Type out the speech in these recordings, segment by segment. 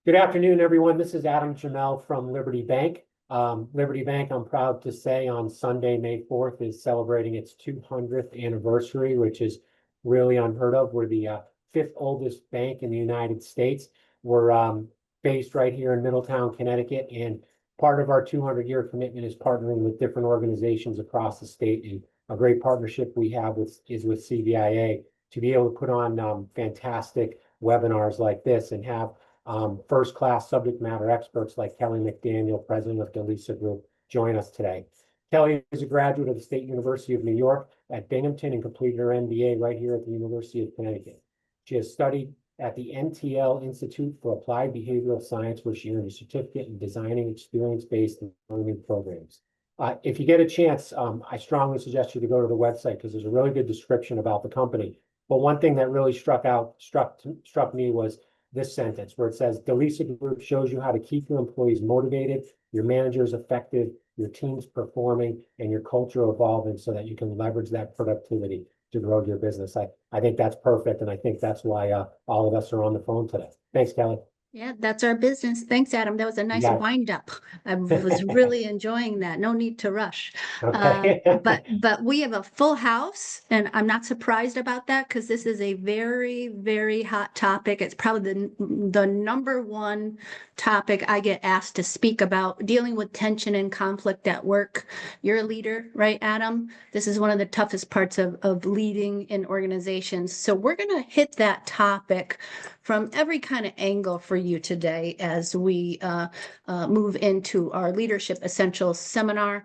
Good afternoon, everyone. This is Adam Jamel from Liberty Bank. Liberty Bank, I'm proud to say, on Sunday, May 4th, is celebrating its 200th anniversary, which is really unheard of. We're the fifth oldest bank in the United States. We're based right here in Middletown, Connecticut, and part of our 200-year commitment is partnering with different organizations across the state. And a great partnership we have is with CBIA to be able to put on fantastic webinars like this and have first-class subject matter experts like Kelly McDaniel, president of DeLisaGroup, join us today. Kelly is a graduate of the State University of New York at Binghamton and completed her MBA right here at the University of Connecticut. She has studied at the NTL Institute for Applied Behavioral Science, where she earned a certificate in designing experience-based learning programs. If you get a chance, I strongly suggest you to go to the website because there's a really good description about the company. But one thing that really struck me was this sentence where it says, DeLisaGroup shows you how to keep your employees motivated, your managers effective, your teams performing, and your culture evolving so that you can leverage that productivity to grow your business. I think that's perfect. And I think that's why all of us are on the phone today. Thanks, Kelly. Yeah, that's our business. Thanks, Adam. That was a nice Yeah. wind up. I was really enjoying that. No need to rush. Okay. But we have a full house, and I'm not surprised about that because this is a very, very hot topic. It's probably the number one topic I get asked to speak about, dealing with tension and conflict at work. You're a leader, right, Adam? This is one of the toughest parts of leading in organizations. So we're going to hit that topic from every kind of angle for you today as we move into our Leadership Essentials seminar.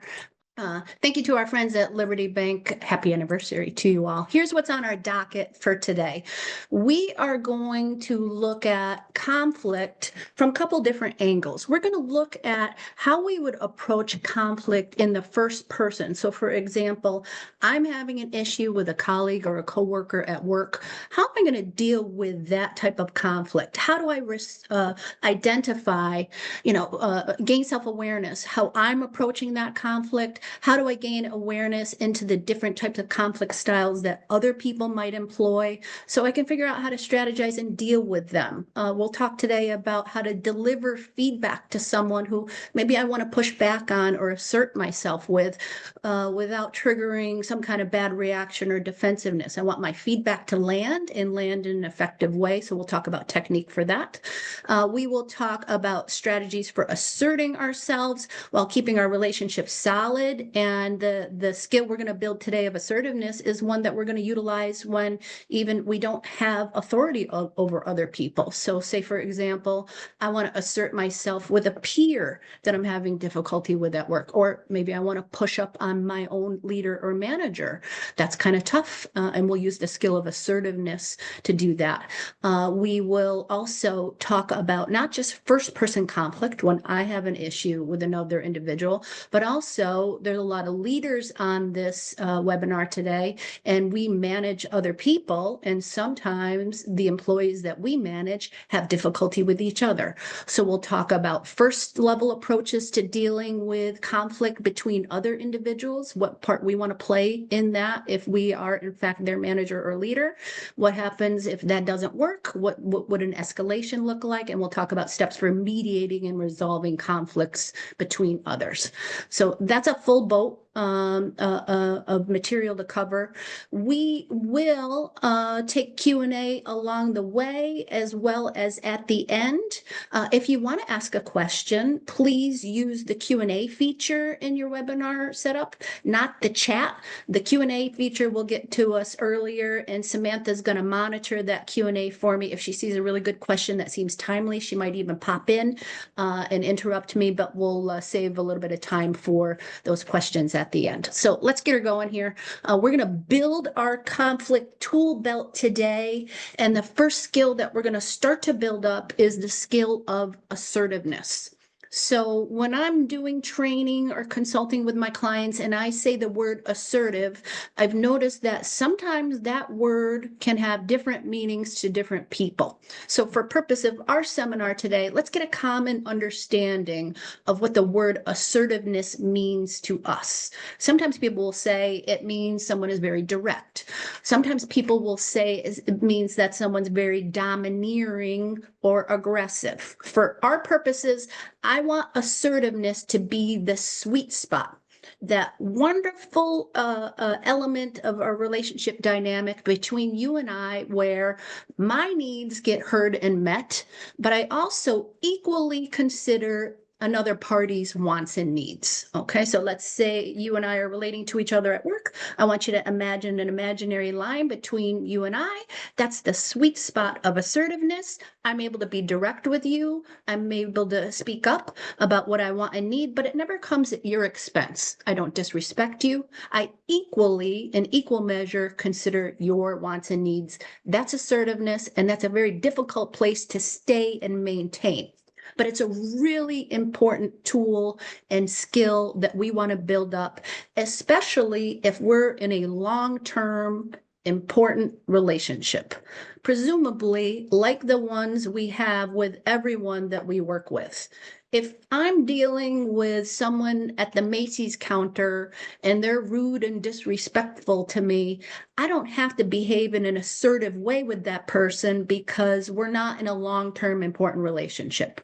Thank you to our friends at Liberty Bank. Happy anniversary to you all. Here's what's on our docket for today. We are going to look at conflict from a couple different angles. We're going to look at how we would approach conflict in the first person. So for example, I'm having an issue with a colleague or a coworker at work. How am I going to deal with that type of conflict? How do I identify, gain self-awareness, how I'm approaching that conflict? How do I gain awareness into the different types of conflict styles that other people might employ so I can figure out how to strategize and deal with them? We'll talk today about how to deliver feedback to someone who maybe I want to push back on or assert myself with without triggering some kind of bad reaction or defensiveness. I want my feedback to land in an effective way. So we'll talk about technique for that. We will talk about strategies for asserting ourselves while keeping our relationships solid. And the skill we're going to build today of assertiveness is one that we're going to utilize when even we don't have authority over other people. So say, for example, I want to assert myself with a peer that I'm having difficulty with at work, or maybe I want to push up on my own leader or manager. That's kind of tough. And we'll use the skill of assertiveness to do that. We will also talk about not just first-person conflict when I have an issue with another individual, but also there's a lot of leaders on this webinar today, and we manage other people, and sometimes the employees that we manage have difficulty with each other. So we'll talk about first-level approaches to dealing with conflict between other individuals, what part we want to play in that if we are, in fact, their manager or leader. What happens if that doesn't work? What would an escalation look like? And we'll talk about steps for mediating and resolving conflicts between others. So that's a full boat of material to cover. We will take Q&A along the way as well as at the end. If you want to ask a question, please use the Q&A feature in your webinar setup, not the chat. The Q&A feature will get to us earlier, and Samantha's going to monitor that Q&A for me. If she sees a really good question that seems timely, she might even pop in and interrupt me, but we'll save a little bit of time for those questions at the end. So let's get her going here. We're going to build our conflict tool belt today. And the first skill that we're going to start to build up is the skill of assertiveness. So when I'm doing training or consulting with my clients and I say the word assertive, I've noticed that sometimes that word can have different meanings to different people. So for purpose of our seminar today, let's get a common understanding of what the word assertiveness means to us. Sometimes people will say it means someone is very direct. Sometimes people will say it means that someone's very domineering or aggressive. For our purposes, I want assertiveness to be the sweet spot, that wonderful element of a relationship dynamic between you and I, where my needs get heard and met, but I also equally consider another party's wants and needs. Okay, so let's say you and I are relating to each other at work. I want you to imagine an imaginary line between you and I. That's the sweet spot of assertiveness. I'm able to be direct with you. I'm able to speak up about what I want and need, but it never comes at your expense. I don't disrespect you. I equally, in equal measure, consider your wants and needs. That's assertiveness, and that's a very difficult place to stay and maintain. But it's a really important tool and skill that we want to build up, especially if we're in a long-term, important relationship, presumably like the ones we have with everyone that we work with. If I'm dealing with someone at the Macy's counter and they're rude and disrespectful to me, I don't have to behave in an assertive way with that person because we're not in a long-term important relationship.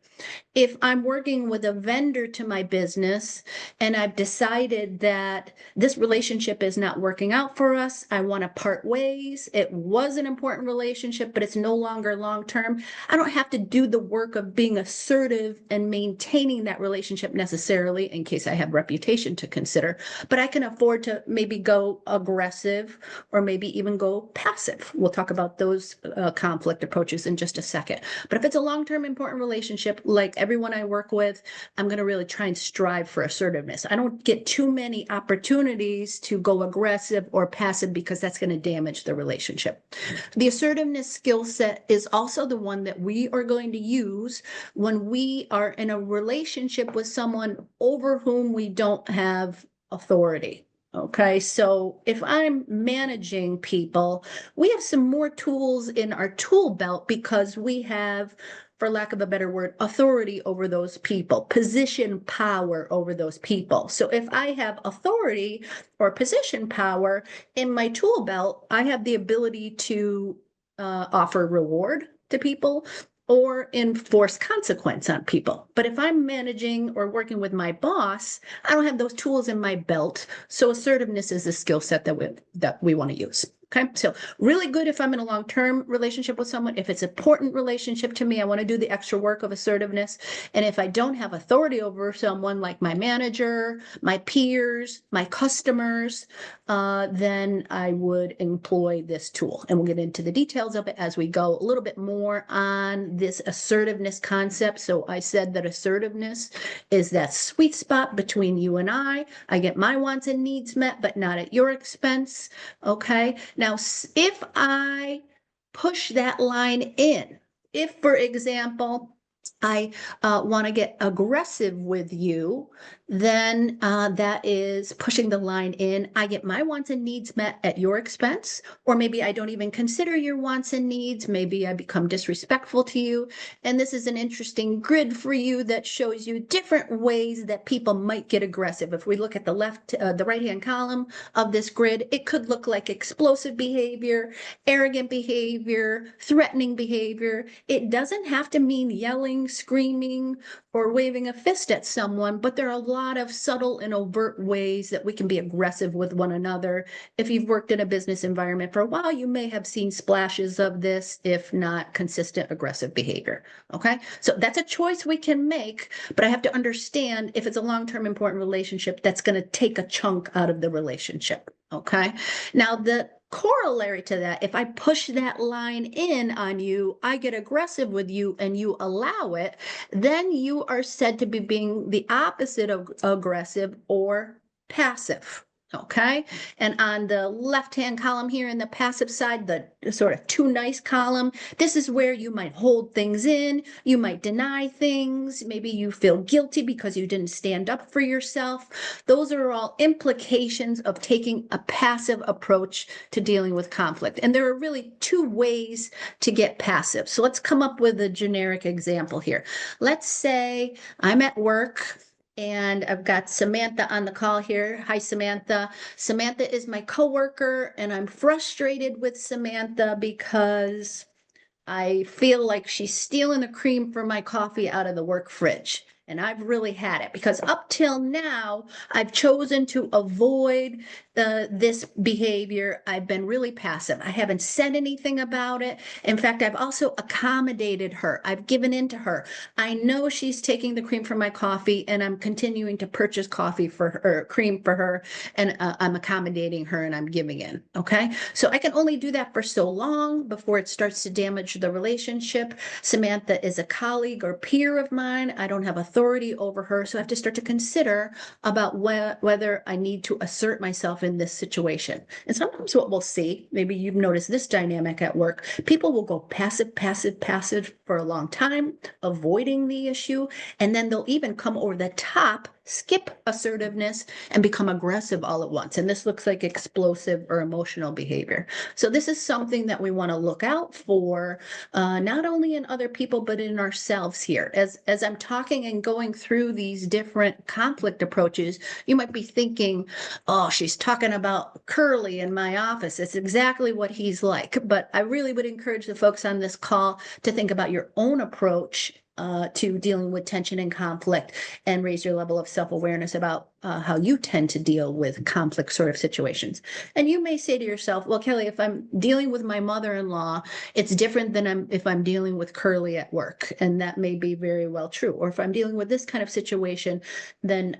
If I'm working with a vendor to my business and I've decided that this relationship is not working out for us, I want to part ways. It was an important relationship, but it's no longer long-term. I don't have to do the work of being assertive and maintaining that relationship necessarily, in case I have reputation to consider, but I can afford to maybe go aggressive or maybe even go passive. We'll talk about those conflict approaches in just a second. But if it's a long-term important relationship, like everyone I work with, I'm going to really try and strive for assertiveness. I don't get too many opportunities to go aggressive or passive because that's going to damage the relationship. The assertiveness skill set is also the one that we are going to use when we are in a relationship with someone over whom we don't have authority. Okay, so if I'm managing people, we have some more tools in our tool belt because we have, for lack of a better word, authority over those people, position power over those people. So if I have authority or position power in my tool belt, I have the ability to offer reward to people or enforce consequence on people. But if I'm managing or working with my boss, I don't have those tools in my belt. So assertiveness is a skill set that we want to use. Okay, so really good if I'm in a long-term relationship with someone. If it's an important relationship to me, I want to do the extra work of assertiveness. And if I don't have authority over someone like my manager, my peers, my customers, then I would employ this tool. And we'll get into the details of it as we go a little bit more on this assertiveness concept. So I said that assertiveness is that sweet spot between you and I. I get my wants and needs met, but not at your expense. Okay. Now, if I push that line in, if, for example, I want to get aggressive with you, then that is pushing the line in. I get my wants and needs met at your expense, or maybe I don't even consider your wants and needs. Maybe I become disrespectful to you. And this is an interesting grid for you that shows you different ways that people might get aggressive. If we look at the right-hand column of this grid, it could look like explosive behavior, arrogant behavior, threatening behavior. It doesn't have to mean yelling, screaming, or waving a fist at someone, but there are a lot of subtle and overt ways that we can be aggressive with one another. If you've worked in a business environment for a while, you may have seen splashes of this, if not consistent aggressive behavior. Okay, so that's a choice we can make, but I have to understand if it's a long-term important relationship, that's going to take a chunk out of the relationship. Okay, now the corollary to that, if I push that line in on you, I get aggressive with you and you allow it, then you are said to be being the opposite of aggressive or passive. Okay. And on the left-hand column here in the passive side, the sort of too nice column, this is where you might hold things in. You might deny things. Maybe you feel guilty because you didn't stand up for yourself. Those are all implications of taking a passive approach to dealing with conflict. And there are really two ways to get passive. So let's come up with a generic example here. Let's say I'm at work and I've got Samantha on the call here. Hi, Samantha. Samantha is my coworker, and I'm frustrated with Samantha because I feel like she's stealing the cream from my coffee out of the work fridge. And I've really had it because up till now, I've chosen to avoid this behavior. I've been really passive. I haven't said anything about it. In fact, I've also accommodated her. I've given in to her. I know she's taking the cream from my coffee, and I'm continuing to purchase coffee for her, cream for her, and I'm accommodating her and I'm giving in. Okay. So I can only do that for so long before it starts to damage the relationship. Samantha is a colleague or peer of mine. I don't have authority over her. So I have to start to consider about whether I need to assert myself in this situation. And sometimes what we'll see, maybe you've noticed this dynamic at work, people will go passive, passive, passive for a long time, avoiding the issue, and then they'll even come over the top, skip assertiveness, and become aggressive all at once. And this looks like explosive or emotional behavior. So this is something that we want to look out for, not only in other people, but in ourselves here. As I'm talking and going through these different conflict approaches, you might be thinking, oh, she's talking about Curly in my office. It's exactly what he's like. But I really would encourage the folks on this call to think about your own approach to dealing with tension and conflict, and raise your level of self-awareness about how you tend to deal with conflict sort of situations. And you may say to yourself, well, Kelly, if I'm dealing with my mother-in-law, it's different than if I'm dealing with Curly at work. And that may be very well true. Or if I'm dealing with this kind of situation, then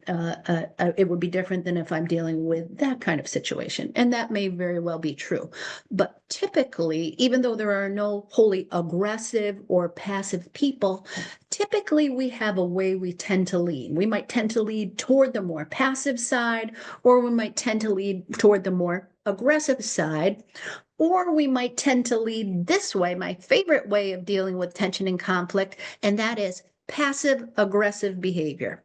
it would be different than if I'm dealing with that kind of situation. And that may very well be true. But typically, even though there are no wholly aggressive or passive people, typically we have a way we tend to lean. We might tend to lead toward the more passive side, or we might tend to lead toward the more aggressive side, or we might tend to lead this way, my favorite way of dealing with tension and conflict, and that is passive aggressive behavior.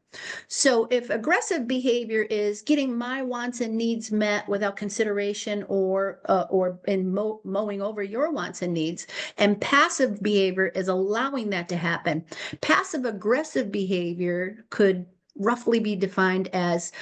So if aggressive behavior is getting my wants and needs met without consideration or mowing over your wants and needs, and passive behavior is allowing that to happen, passive aggressive behavior could roughly be defined as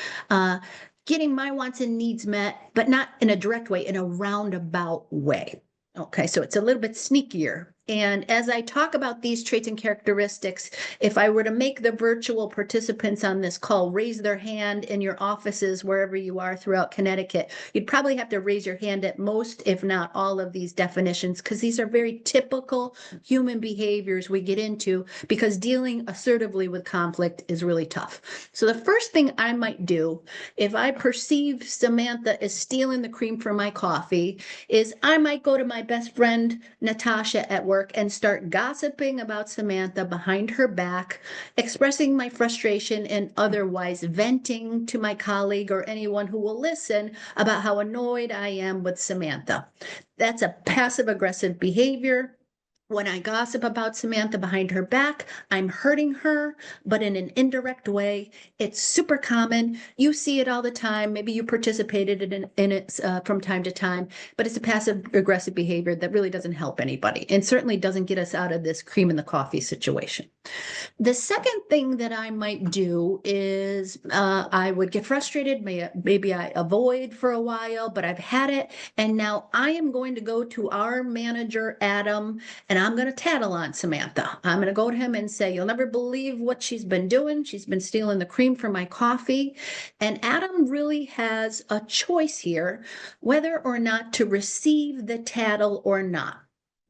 getting my wants and needs met, but not in a direct way, in a roundabout way. Okay, so it's a little bit sneakier. And as I talk about these traits and characteristics, if I were to make the virtual participants on this call raise their hand in your offices, wherever you are throughout Connecticut, you'd probably have to raise your hand at most, if not all of these definitions, because these are very typical human behaviors we get into, because dealing assertively with conflict is really tough. So the first thing I might do, if I perceive Samantha is stealing the cream from my coffee, is I might go to my best friend, Natasha, at work and start gossiping about Samantha behind her back, expressing my frustration and otherwise venting to my colleague or anyone who will listen about how annoyed I am with Samantha. That's a passive aggressive behavior. When I gossip about Samantha behind her back, I'm hurting her, but in an indirect way. It's super common. You see it all the time. Maybe you participated in it from time to time, but it's a passive aggressive behavior that really doesn't help anybody and certainly doesn't get us out of this cream in the coffee situation. The second thing that I might do is I would get frustrated. Maybe I avoid for a while, but I've had it. And now I am going to go to our manager, Adam, and I'm going to tattle on Samantha. I'm going to go to him and say, you'll never believe what she's been doing. She's been stealing the cream from my coffee. And Adam really has a choice here, whether or not to receive the tattle or not.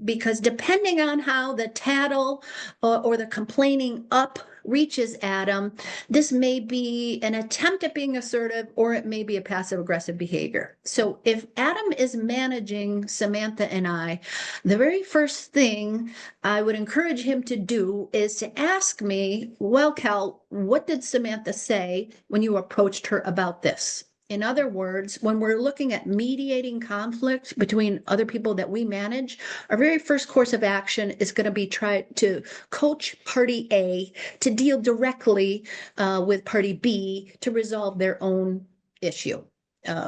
Because depending on how the tattle or the complaining up reaches Adam, this may be an attempt at being assertive, or it may be a passive aggressive behavior. So if Adam is managing Samantha and I, the very first thing I would encourage him to do is to ask me, well, Cal, what did Samantha say when you approached her about this? In other words, when we're looking at mediating conflict between other people that we manage, our very first course of action is going to be try to coach party A to deal directly with party B to resolve their own issue,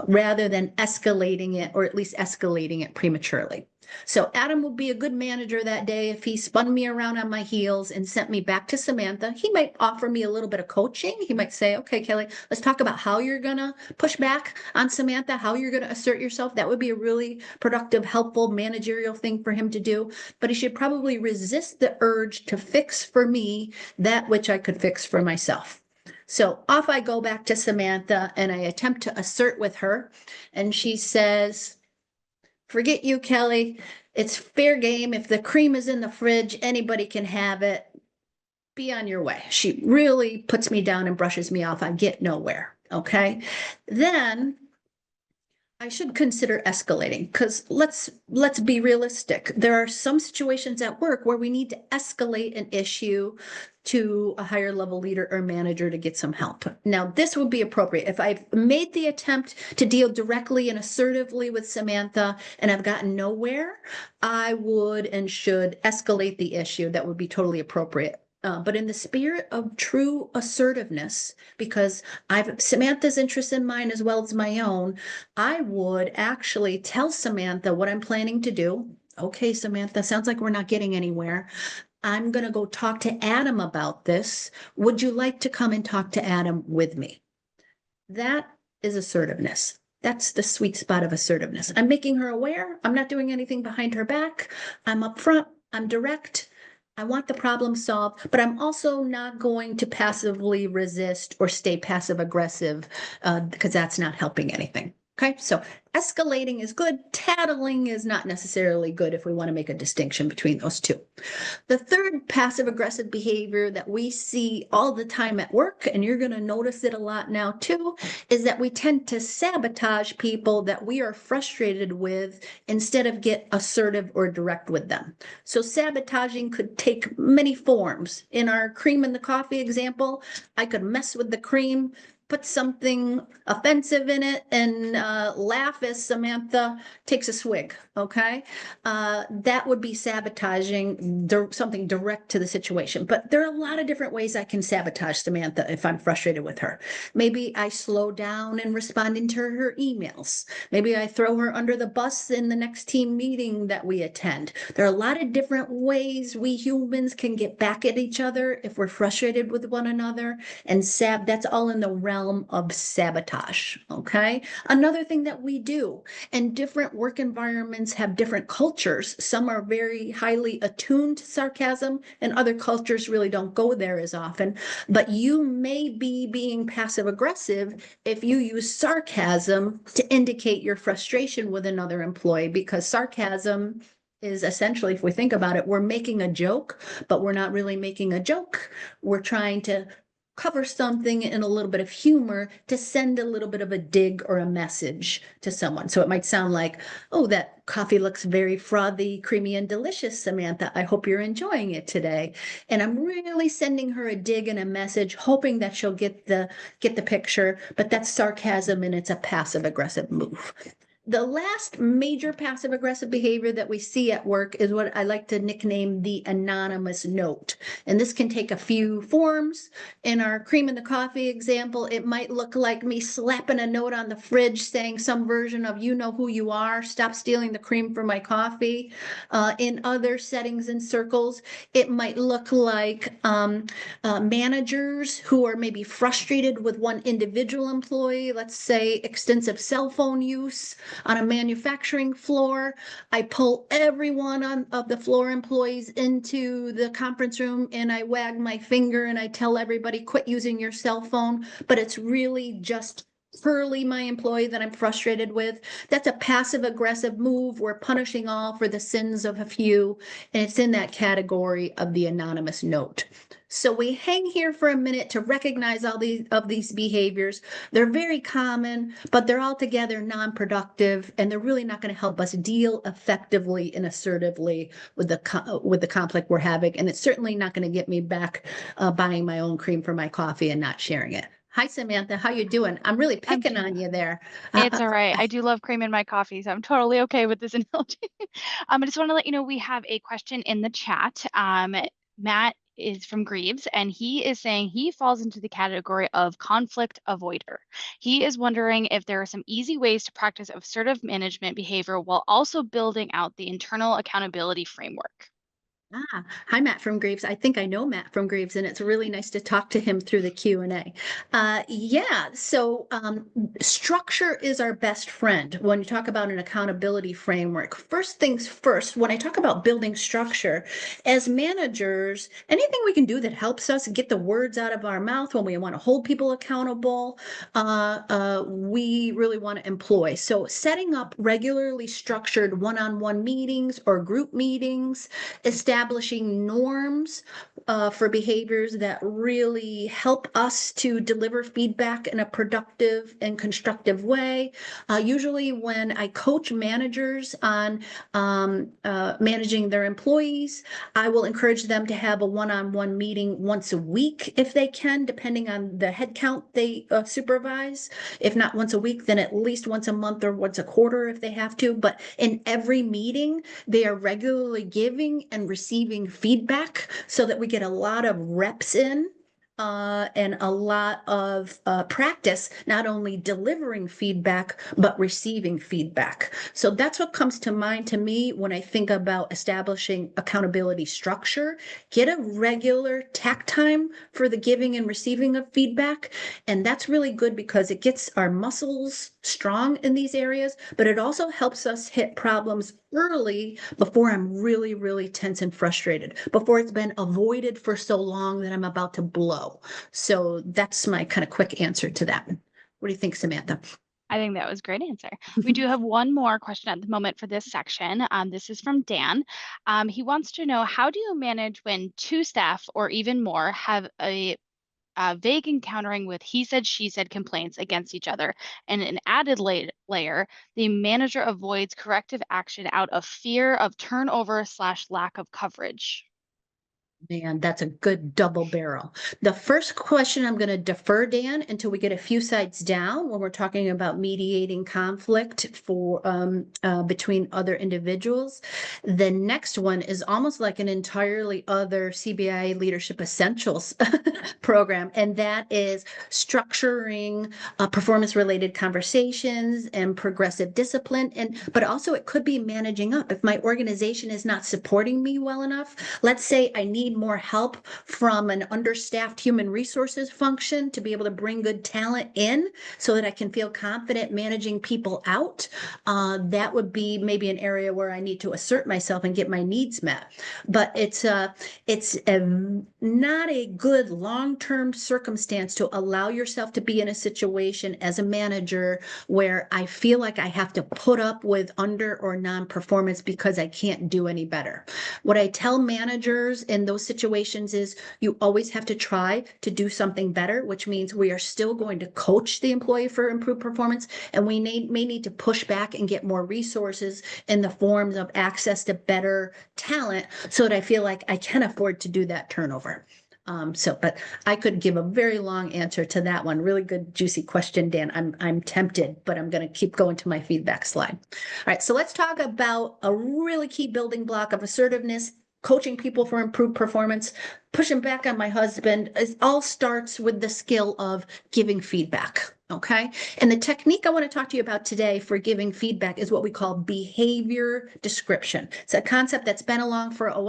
rather than escalating it, or at least escalating it prematurely. So Adam would be a good manager that day if he spun me around on my heels and sent me back to Samantha. He might offer me a little bit of coaching. He might say, okay, Kelly, let's talk about how you're going to push back on Samantha, how you're going to assert yourself. That would be a really productive, helpful managerial thing for him to do. But he should probably resist the urge to fix for me that which I could fix for myself. So off I go back to Samantha and I attempt to assert with her. And she says, forget you, Kelly. It's fair game. If the cream is in the fridge, anybody can have it. Be on your way. She really puts me down and brushes me off. I get nowhere. Okay. Then I should consider escalating, because let's be realistic. There are some situations at work where we need to escalate an issue to a higher level leader or manager to get some help. Now, this would be appropriate. If I've made the attempt to deal directly and assertively with Samantha and I've gotten nowhere, I would and should escalate the issue. That would be totally appropriate. But in the spirit of true assertiveness, because I've Samantha's interests in mind as well as my own, I would actually tell Samantha what I'm planning to do. Okay, Samantha, sounds like we're not getting anywhere. I'm going to go talk to Adam about this. Would you like to come and talk to Adam with me? That is assertiveness. That's the sweet spot of assertiveness. I'm making her aware. I'm not doing anything behind her back. I'm upfront. I'm direct. I want the problem solved, but I'm also not going to passively resist or stay passive aggressive, because that's not helping anything. Okay, so escalating is good. Tattling is not necessarily good if we want to make a distinction between those two. The third passive aggressive behavior that we see all the time at work, and you're going to notice it a lot now too, is that we tend to sabotage people that we are frustrated with instead of get assertive or direct with them. So sabotaging could take many forms. In our cream in the coffee example, I could mess with the cream, put something offensive in it, and laugh as Samantha takes a swig, okay? That would be sabotaging, something direct to the situation. But there are a lot of different ways I can sabotage Samantha if I'm frustrated with her. Maybe I slow down in responding to her emails. Maybe I throw her under the bus in the next team meeting that we attend. There are a lot of different ways we humans can get back at each other if we're frustrated with one another, and that's all in the realm of sabotage, okay? Another thing that we do, and different work environments have different cultures. Some are very highly attuned to sarcasm, and other cultures really don't go there as often. But you may be being passive aggressive if you use sarcasm to indicate your frustration with another employee, because sarcasm is essentially, if we think about it, we're making a joke, but we're not really making a joke. We're trying to cover something in a little bit of humor to send a little bit of a dig or a message to someone. So it might sound like, oh, that coffee looks very frothy, creamy, and delicious, Samantha. I hope you're enjoying it today. And I'm really sending her a dig and a message, hoping that she'll get the picture, but that's sarcasm and it's a passive aggressive move. The last major passive aggressive behavior that we see at work is what I like to nickname the anonymous note. And this can take a few forms. In our cream in the coffee example, it might look like me slapping a note on the fridge saying some version of, you know who you are, stop stealing the cream from my coffee. In other settings and circles, it might look like managers who are maybe frustrated with one individual employee, let's say extensive cell phone use on a manufacturing floor. I pull everyone of the floor employees into the conference room and I wag my finger and I tell everybody, quit using your cell phone, but it's really just Hurley, my employee that I'm frustrated with. That's a passive aggressive move. We're punishing all for the sins of a few, and it's in that category of the anonymous note. So we hang here for a minute to recognize all these behaviors. They're very common, but they're altogether non-productive, and they're really not going to help us deal effectively and assertively with the conflict we're having. And it's certainly not going to get me back buying my own cream for my coffee and not sharing it. Hi, Samantha. How you doing? I'm really I'm picking on you there. It's Uh, all right. I do love cream in my coffee, so I'm totally okay with this analogy. I just want to let you know we have a question in the chat. Matt is from Greaves, and he is saying he falls into the category of conflict avoider. He is wondering if there are some easy ways to practice assertive management behavior while also building out the internal accountability framework. Hi, Matt from Greaves. I think I know Matt from Greaves, and it's really nice to talk to him through the Q&A. Structure is our best friend when you talk about an accountability framework. First things first, when I talk about building structure, as managers, anything we can do that helps us get the words out of our mouth when we want to hold people accountable, we really want to employ. So setting up regularly structured one-on-one meetings or group meetings, establishing norms for behaviors that really help us to deliver feedback in a productive and constructive way. Usually when I coach managers on managing their employees, I will encourage them to have a one-on-one meeting once a week if they can, depending on the head count they supervise. If not once a week, then at least once a month or once a quarter if they have to. But in every meeting, they are regularly giving and receiving feedback so that we get a lot of reps in and a lot of practice, not only delivering feedback, but receiving feedback. So that's what comes to mind to me when I think about establishing accountability structure. Get a regular tack time for the giving and receiving of feedback. And that's really good because it gets our muscles strong in these areas, but it also helps us hit problems early before I'm really, really tense and frustrated, before it's been avoided for so long that I'm about to blow. So that's my kind of quick answer to that. What do you think, Samantha? I think that was a great answer. We do have one more question at the moment for this section. This is from Dan. He wants to know, how do you manage when two staff or even more have a vague encountering with he said, she said complaints against each other? And an added layer, the manager avoids corrective action out of fear of turnover / lack of coverage. Man, that's a good double barrel. The first question I'm going to defer, Dan, until we get a few sides down when we're talking about mediating conflict for between other individuals. The next one is almost like an entirely other CBIA Leadership Essentials program, and that is structuring performance-related conversations and progressive discipline. But also it could be managing up. If my organization is not supporting me well enough, let's say I need more help from an understaffed human resources function to be able to bring good talent in so that I can feel confident managing people out. That would be maybe an area where I need to assert myself and get my needs met. But it's not a good long-term circumstance to allow yourself to be in a situation as a manager where I feel like I have to put up with under or non-performance because I can't do any better. What I tell managers in those situations is you always have to try to do something better, which means we are still going to coach the employee for improved performance, and we may need to push back and get more resources in the forms of access to better talent so that I feel like I can afford to do that turnover. But I could give a very long answer to that one. Really good, juicy question, Dan. I'm tempted, but I'm going to keep going to my feedback slide. All right, so let's talk about a really key building block of assertiveness, coaching people for improved performance, pushing back on my husband. It all starts with the skill of giving feedback. Okay. And the technique I want to talk to you about today for giving feedback is what we call behavior description. It's a concept that's been around for a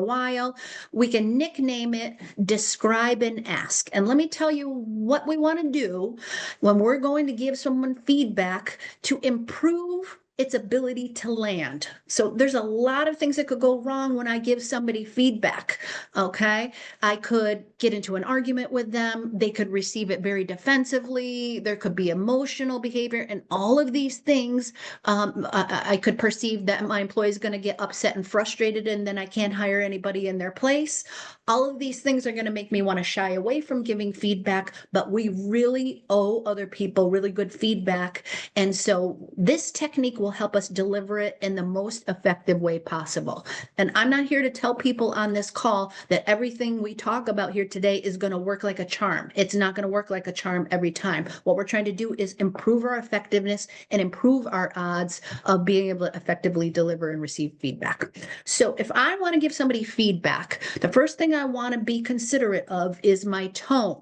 while. We can nickname it describe and ask. And let me tell you what we want to do when we're going to give someone feedback to improve its ability to land. So there's a lot of things that could go wrong when I give somebody feedback. Okay. I could get into an argument with them. They could receive it very defensively. There could be emotional behavior, and all of these things. I could perceive that my employee is going to get upset and frustrated, and then I can't hire anybody in their place. All of these things are going to make me want to shy away from giving feedback, but we really owe other people really good feedback. And so this technique will will help us deliver it in the most effective way possible. And I'm not here to tell people on this call that everything we talk about here today is going to work like a charm. It's not going to work like a charm every time. What we're trying to do is improve our effectiveness and improve our odds of being able to effectively deliver and receive feedback. So if I want to give somebody feedback, the first thing I want to be considerate of is my tone.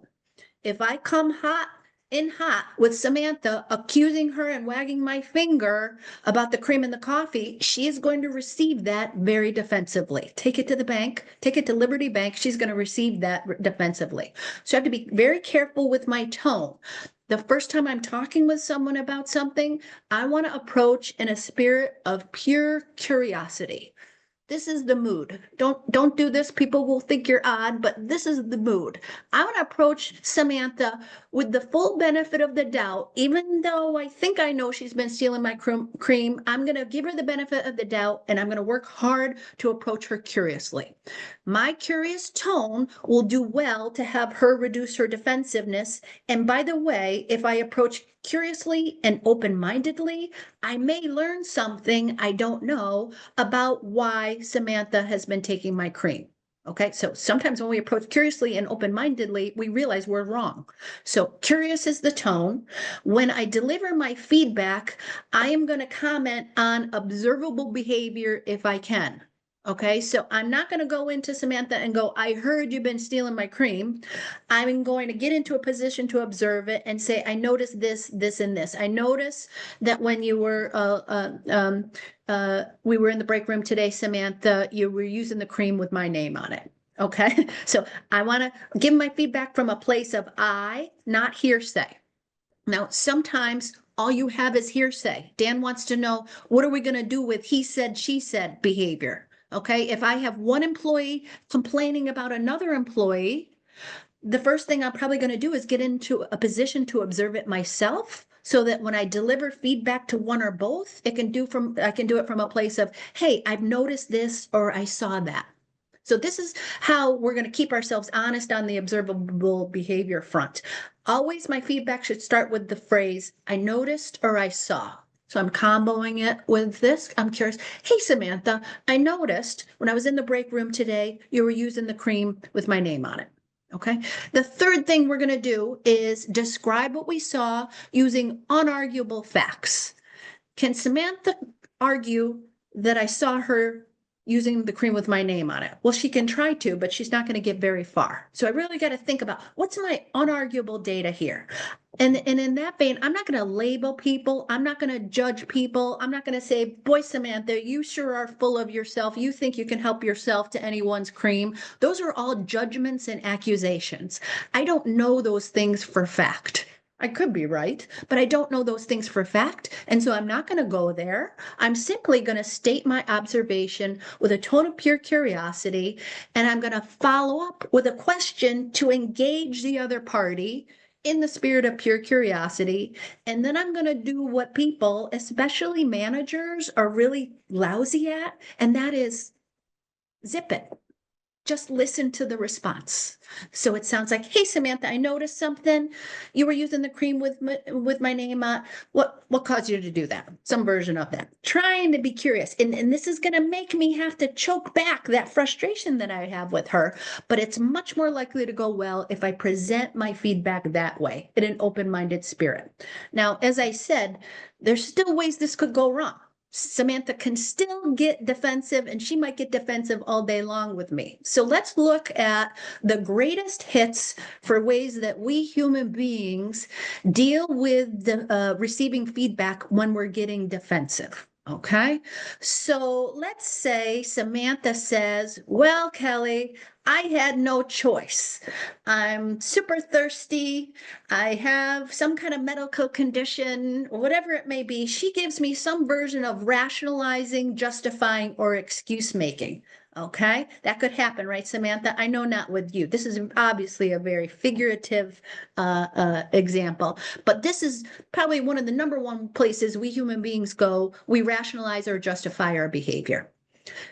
If I come hot with Samantha, accusing her and wagging my finger about the cream in the coffee, she is going to receive that very defensively. Take it to the bank, take it to Liberty Bank. She's going to receive that defensively. So I have to be very careful with my tone. The first time I'm talking with someone about something, I want to approach in a spirit of pure curiosity. This is the mood. Don't do this. People will think you're odd, but this is the mood. I want to approach Samantha with the full benefit of the doubt. Even though I think I know she's been stealing my cream, I'm going to give her the benefit of the doubt, and I'm going to work hard to approach her curiously. My curious tone will do well to have her reduce her defensiveness. And by the way, if I approach curiously and open-mindedly, I may learn something I don't know about why Samantha has been taking my cream. Okay, so sometimes when we approach curiously and open-mindedly, we realize we're wrong. So curious is the tone. When I deliver my feedback, I am going to comment on observable behavior if I can. Okay, so I'm not going to go into Samantha and go, I heard you've been stealing my cream. I'm going to get into a position to observe it and say, I noticed this, this, and this. I noticed that when you were, we were in the break room today, Samantha, you were using the cream with my name on it. Okay, so I want to give my feedback from a place of I, not hearsay. Now, sometimes all you have is hearsay. Dan wants to know, what are we going to do with he said, she said behavior? Okay, if I have one employee complaining about another employee, the first thing I'm probably going to do is get into a position to observe it myself, so that when I deliver feedback to one or both, I can do it from a place of, hey, I've noticed this, or I saw that. So this is how we're going to keep ourselves honest on the observable behavior front. Always my feedback should start with the phrase, I noticed or I saw. So I'm comboing it with this. I'm curious. Hey, Samantha, I noticed when I was in the break room today, you were using the cream with my name on it. Okay. The third thing we're going to do is describe what we saw using unarguable facts. Can Samantha argue that I saw her using the cream with my name on it? Well, she can try to, but she's not going to get very far. So I really got to think about what's my unarguable data here. And in that vein, I'm not going to label people. I'm not going to judge people. I'm not going to say, boy, Samantha, you sure are full of yourself. You think you can help yourself to anyone's cream. Those are all judgments and accusations. I don't know those things for fact. I could be right, but I don't know those things for fact. And so I'm not going to go there. I'm simply going to state my observation with a tone of pure curiosity. And I'm going to follow up with a question to engage the other party in the spirit of pure curiosity. And then I'm going to do what people, especially managers, are really lousy at. And that is zip it. Just listen to the response. So it sounds like, hey, Samantha, I noticed something. You were using the cream with my name on. What caused you to do that? Some version of that. Trying to be curious. And this is going to make me have to choke back that frustration that I have with her. But it's much more likely to go well if I present my feedback that way, in an open-minded spirit. Now, as I said, there's still ways this could go wrong. Samantha can still get defensive, and she might get defensive all day long with me. So let's look at the greatest hits for ways that we human beings deal with the, receiving feedback when we're getting defensive. Okay, so let's say Samantha says, well, Kelly, I had no choice. I'm super thirsty. I have some kind of medical condition, or whatever it may be. She gives me some version of rationalizing, justifying, or excuse making. Okay, that could happen, right, Samantha? I know not with you. This is obviously a very figurative example, but this is probably one of the number one places we human beings go. We rationalize or justify our behavior.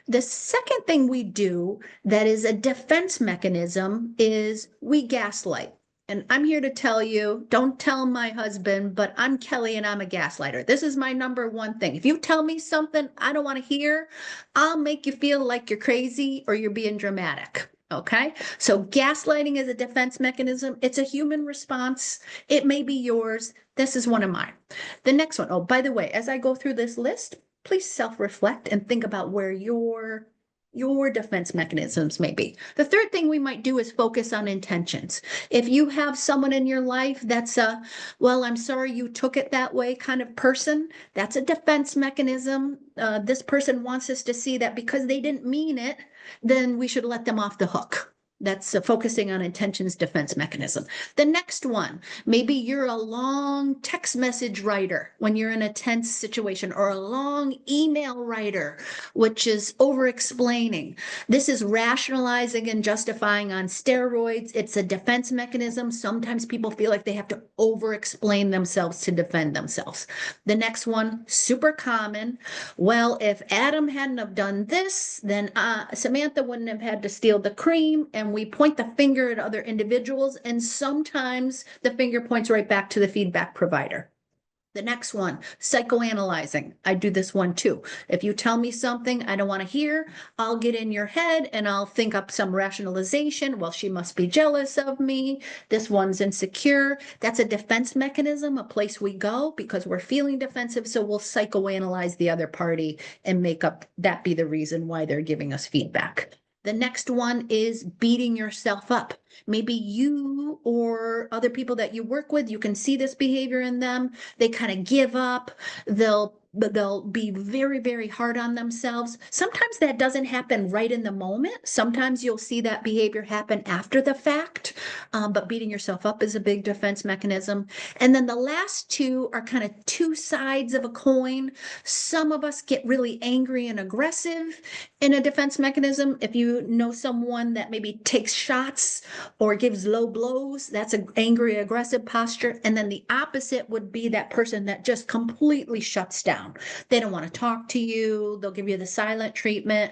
The second thing we do that is a defense mechanism is we gaslight. And I'm here to tell you, don't tell my husband, but I'm Kelly and I'm a gaslighter. This is my number one thing. If you tell me something I don't want to hear, I'll make you feel like you're crazy or you're being dramatic. Okay. So gaslighting is a defense mechanism. It's a human response. It may be yours. This is one of mine. The next one. Oh, by the way, as I go through this list, please self-reflect and think about where your defense mechanisms may be. The third thing we might do is focus on intentions. If you have someone in your life that's a, well, I'm sorry you took it that way kind of person, that's a defense mechanism. This person wants us to see that because they didn't mean it, then we should let them off the hook. That's focusing on intentions defense mechanism. The next one, maybe you're a long text message writer when you're in a tense situation, or a long email writer, which is over explaining. This is rationalizing and justifying on steroids. It's a defense mechanism. Sometimes people feel like they have to over explain themselves to defend themselves. The next one, super common. Well, if Adam hadn't have done this, then Samantha wouldn't have had to steal the cream. And we point the finger at other individuals, and sometimes the finger points right back to the feedback provider. The next one, psychoanalyzing. I do this one too. If you tell me something I don't want to hear, I'll get in your head and I'll think up some rationalization. Well, she must be jealous of me. This one's insecure. That's a defense mechanism, a place we go because we're feeling defensive. So we'll psychoanalyze the other party and make up that be the reason why they're giving us feedback. The next one is beating yourself up. Maybe you or other people that you work with, you can see this behavior in them. They kind of give up. They'll be very, very hard on themselves. Sometimes that doesn't happen right in the moment. Sometimes you'll see that behavior happen after the fact, but beating yourself up is a big defense mechanism. And then the last two are kind of two sides of a coin. Some of us get really angry and aggressive in a defense mechanism. If you know someone that maybe takes shots or gives low blows, that's an angry, aggressive posture. And then the opposite would be that person that just completely shuts down. They don't want to talk to you. They'll give you the silent treatment.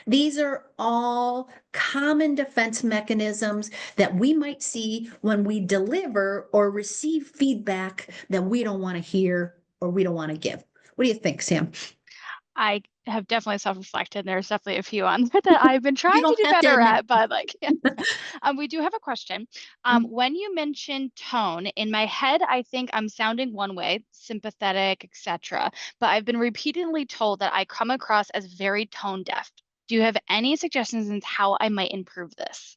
These are all common defense mechanisms that we might see when we deliver or receive feedback that we don't want to hear or we don't want to give. What do you think, Sam? I have definitely self-reflected. There's definitely a few on there that I've been trying to do better at, but like, yeah. We do have a question. When you mention tone, in my head, I think I'm sounding one way, sympathetic, etc. But I've been repeatedly told that I come across as very tone deaf. Do you have any suggestions on how I might improve this?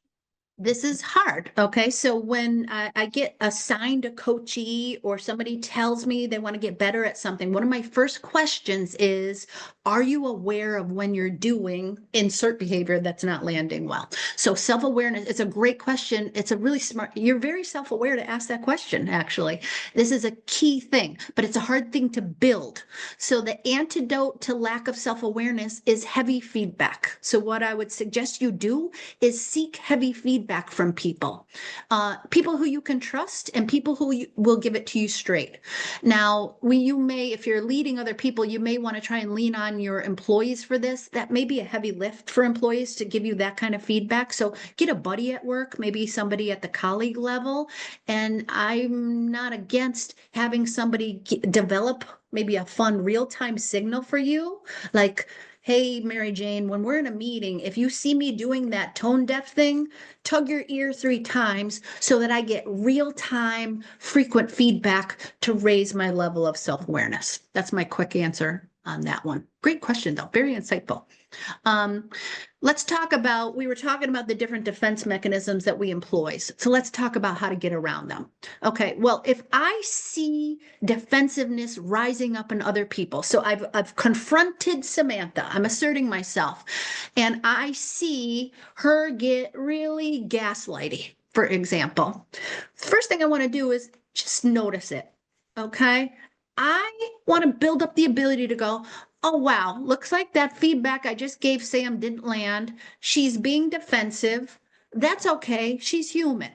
This is hard. Okay. So when I get assigned a coachee or somebody tells me they want to get better at something, one of my first questions is, are you aware of when you're doing insert behavior that's not landing well? So self-awareness, it's a great question. It's a really smart, you're very self-aware to ask that question, actually. This is a key thing, but it's a hard thing to build. So the antidote to lack of self-awareness is heavy feedback. So what I would suggest you do is seek heavy feedback from people, people who you can trust and people who will give it to you straight. Now, you may, if you're leading other people, you may want to try and lean on your employees for this. That may be a heavy lift for employees to give you that kind of feedback. So get a buddy at work, maybe somebody at the colleague level. And I'm not against having somebody develop maybe a fun real-time signal for you, like, hey, Mary Jane, when we're in a meeting, if you see me doing that tone deaf thing, tug your ear 3 times so that I get real-time, frequent feedback to raise my level of self-awareness. That's my quick answer on that one. Great question, though. Very insightful. Let's talk about, we were talking about the different defense mechanisms that we employ. So let's talk about how to get around them. Okay, well, if I see defensiveness rising up in other people, so I've confronted Samantha, I'm asserting myself, and I see her get really gaslighty, for example. First thing I want to do is just notice it, okay? I want to build up the ability to go, oh, wow, looks like that feedback I just gave Sam didn't land. She's being defensive. That's okay. She's human.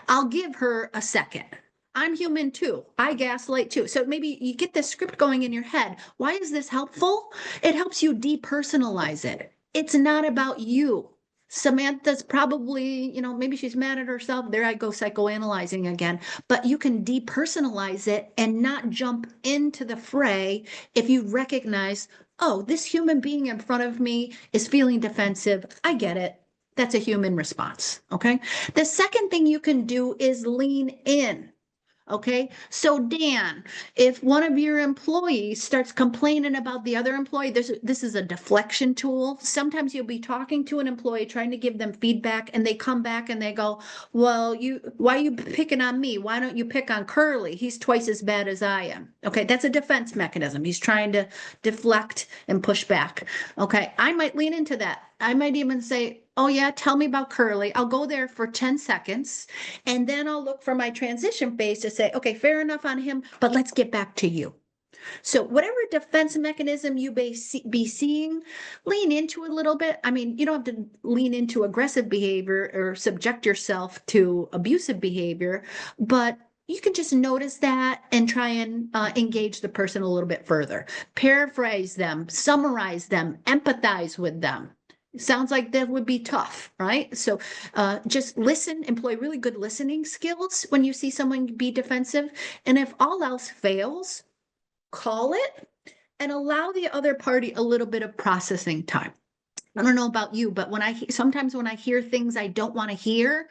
I'll give her a second. I'm human too. I gaslight too. So maybe you get this script going in your head. Why is this helpful? It helps you depersonalize it. It's not about you. Samantha's probably, maybe she's mad at herself. There I go psychoanalyzing again. But you can depersonalize it and not jump into the fray if you recognize, oh, this human being in front of me is feeling defensive. I get it. That's a human response. Okay. The second thing you can do is lean in. Okay, so Dan, if one of your employees starts complaining about the other employee, this is a deflection tool. Sometimes you'll be talking to an employee, trying to give them feedback, and they come back and they go, well, why are you picking on me? Why don't you pick on Curly? He's twice as bad as I am. Okay, that's a defense mechanism. He's trying to deflect and push back. Okay, I might lean into that. I might even say, oh yeah, tell me about Curly. I'll go there for 10 seconds and then I'll look for my transition phase to say, okay, fair enough on him, but let's get back to you. So whatever defense mechanism you be seeing, lean into a little bit. I mean, you don't have to lean into aggressive behavior or subject yourself to abusive behavior, but you can just notice that and try and engage the person a little bit further. Paraphrase them, summarize them, empathize with them. Sounds like that would be tough, right? So just listen, employ really good listening skills when you see someone be defensive. And if all else fails, call it and allow the other party a little bit of processing time. I don't know about you, but sometimes when I hear things I don't want to hear,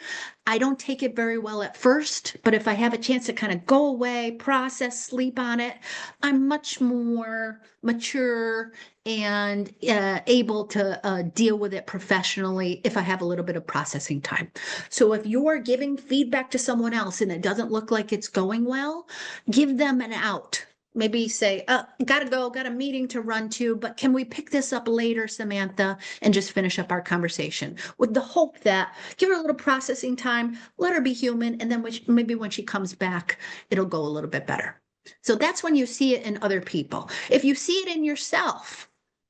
I don't take it very well at first. But if I have a chance to kind of go away, process, sleep on it, I'm much more mature and able to deal with it professionally if I have a little bit of processing time. So if you're giving feedback to someone else and it doesn't look like it's going well, give them an out. Maybe say, gotta go, got a meeting to run to, but can we pick this up later, Samantha, and just finish up our conversation with the hope that give her a little processing time, let her be human, and then maybe when she comes back, it'll go a little bit better. So that's when you see it in other people. If you see it in yourself,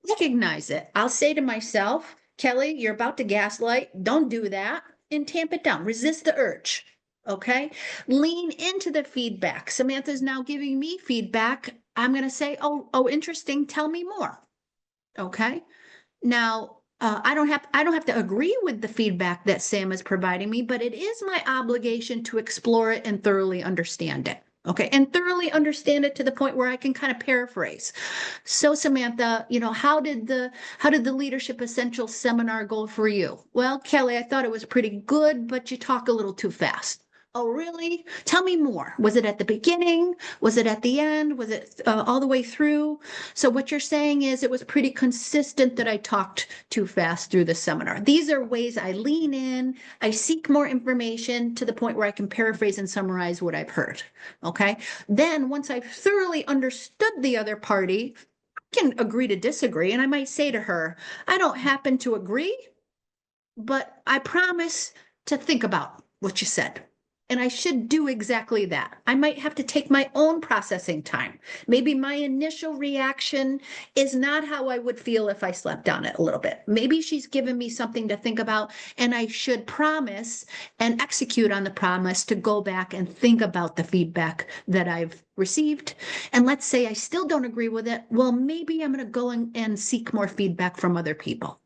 recognize it. I'll say to myself, Kelly, you're about to gaslight. Don't do that and tamp it down. Resist the urge. Okay, lean into the feedback. Samantha's now giving me feedback. I'm going to say, oh, interesting. Tell me more. Okay. Now, I don't have to agree with the feedback that Sam is providing me, but it is my obligation to explore it and thoroughly understand it. Okay, and thoroughly understand it to the point where I can kind of paraphrase. So Samantha, how did the Leadership Essentials seminar go for you? Well, Kelly, I thought it was pretty good, but you talk a little too fast. Oh, really? Tell me more. Was it at the beginning? Was it at the end? Was it all the way through? So what you're saying is it was pretty consistent that I talked too fast through the seminar. These are ways I lean in, I seek more information to the point where I can paraphrase and summarize what I've heard. Okay. Then once I've thoroughly understood the other party, I can agree to disagree. And I might say to her, I don't happen to agree, but I promise to think about what you said. And I should do exactly that. I might have to take my own processing time. Maybe my initial reaction is not how I would feel if I slept on it a little bit. Maybe she's given me something to think about, and I should promise and execute on the promise to go back and think about the feedback that I've received. And let's say I still don't agree with it. Well, maybe I'm going to go and seek more feedback from other people.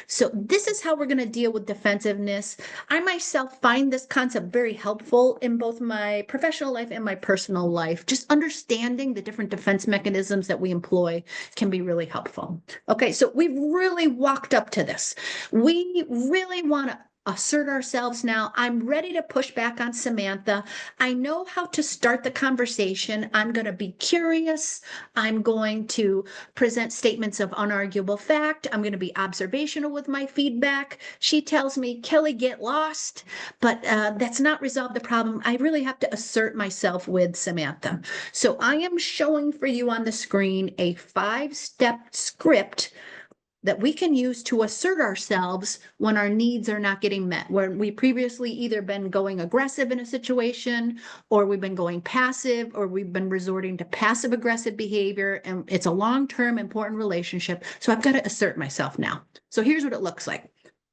So this is how we're going to deal with defensiveness. I myself find this concept very helpful in both my professional life and my personal life. Just understanding the different defense mechanisms that we employ can be really helpful. Okay, so we've really walked up to this. We really want to assert ourselves now. I'm ready to push back on Samantha. I know how to start the conversation. I'm going to be curious. I'm going to present statements of unarguable fact. I'm going to be observational with my feedback. She tells me, Kelly, get lost, but that's not resolved the problem. I really have to assert myself with Samantha. So I am showing for you on the screen a 5-step script that we can use to assert ourselves when our needs are not getting met, where we previously either been going aggressive in a situation, or we've been going passive, or we've been resorting to passive aggressive behavior, and it's a long-term important relationship. So I've got to assert myself now. So here's what it looks like.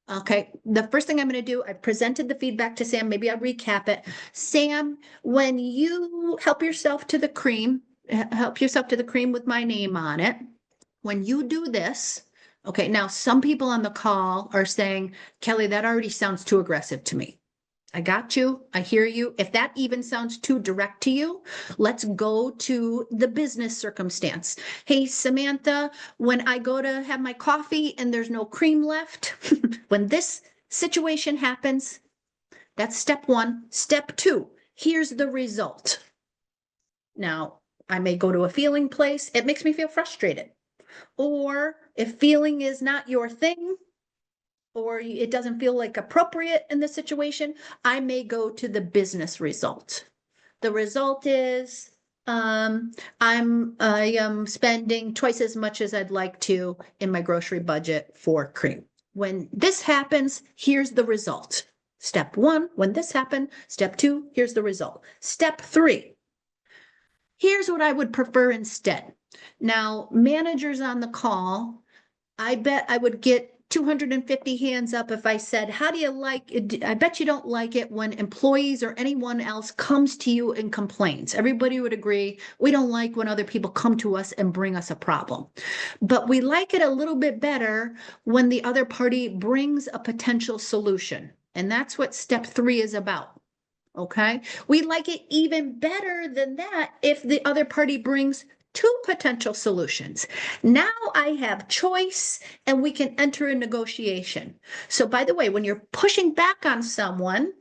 Okay, the first thing I'm going to do, I've presented the feedback to Sam. Maybe I'll recap it. Sam, when you help yourself to the cream with my name on it, when you do this, Okay, now some people on the call are saying, Kelly, that already sounds too aggressive to me. I got you. I hear you. If that even sounds too direct to you, let's go to the business circumstance. Hey, Samantha, when I go to have my coffee and there's no cream left, when this situation happens, that's step one. Step two, here's the result. Now, I may go to a feeling place. It makes me feel frustrated. Or if feeling is not your thing, or it doesn't feel like appropriate in the situation, I may go to the business result. The result is I am spending twice as much as I'd like to in my grocery budget for cream. When this happens, here's the result. Step one, when this happened. Step two, here's the result. Step three, here's what I would prefer instead. Now, managers on the call, I bet I would get 250 hands up if I said, how do you like it? I bet you don't like it when employees or anyone else comes to you and complains. Everybody would agree. We don't like when other people come to us and bring us a problem. But we like it a little bit better when the other party brings a potential solution. And that's what step three is about. Okay. We like it even better than that if the other party brings two potential solutions. Now I have choice and we can enter a negotiation. So by the way, when you're pushing back on someone,